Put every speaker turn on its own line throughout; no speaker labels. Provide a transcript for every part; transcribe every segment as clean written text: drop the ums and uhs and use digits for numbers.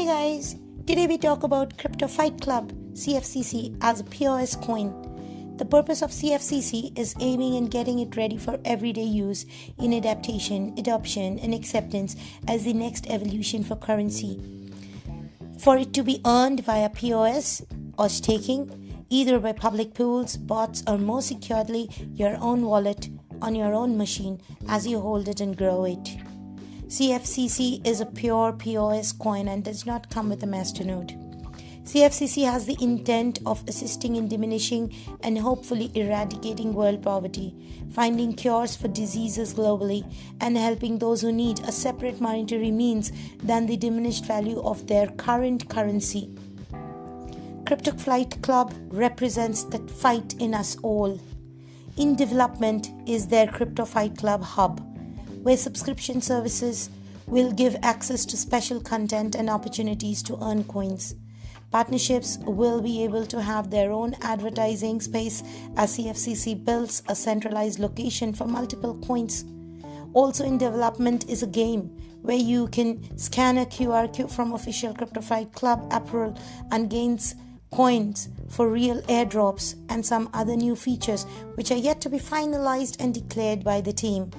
Hey guys, today we talk about Crypto Fight Club CFCC as a POS coin. The purpose of CFCC is aiming and getting it ready for everyday use in adaptation, adoption, and acceptance as the next evolution for currency. For it to be earned via POS or staking, either by public pools, bots, or more securely, your own wallet on your own machine as you hold it and grow it. CFCC is a pure POS coin and does not come with a masternode. CFCC has the intent of assisting in diminishing and hopefully eradicating world poverty, finding cures for diseases globally, and helping those who need a separate monetary means than the diminished value of their current currency. Crypto Fight Club represents that fight in us all. In development is their Crypto Fight Club hub, where subscription services will give access to special content and opportunities to earn coins. Partnerships will be able to have their own advertising space as CFCC builds a centralized location for multiple coins. Also in development is a game where you can scan a QR code from official Crypto Fight Club apparel and gains coins for real airdrops and some other new features which are yet to be finalized and declared by the team.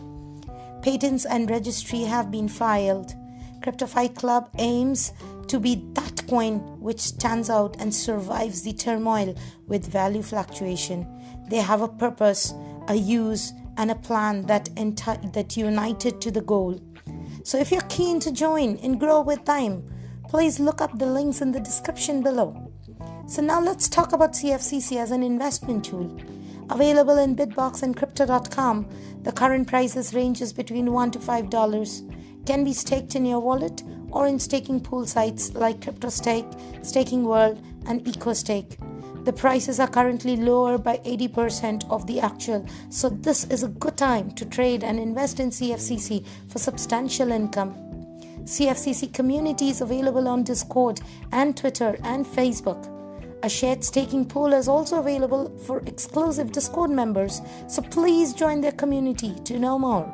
Patents and registry have been filed. Crypto Fight Club aims to be that coin which stands out and survives the turmoil with value fluctuation. They have a purpose, a use, and a plan that united to the goal. So if you're keen to join and grow with time, please look up the links in the description below. So now let's talk about CFCC as an investment tool. Available in Bitbox and Crypto.com, the current prices ranges between $1 to $5. Can be staked in your wallet or in staking pool sites like CryptoStake, Staking World, and EcoStake. The prices are currently lower by 80% of the actual, so this is a good time to trade and invest in CFCC for substantial income. CFCC community is available on Discord and Twitter and Facebook. A shared staking pool is also available for exclusive Discord members, so please join their community to know more.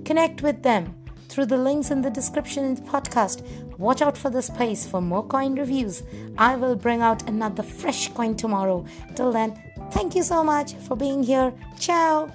Connect with them through the links in the description in the podcast. Watch out for the space for more coin reviews. I will bring out another fresh coin tomorrow. Till then, thank you so much for being here. Ciao!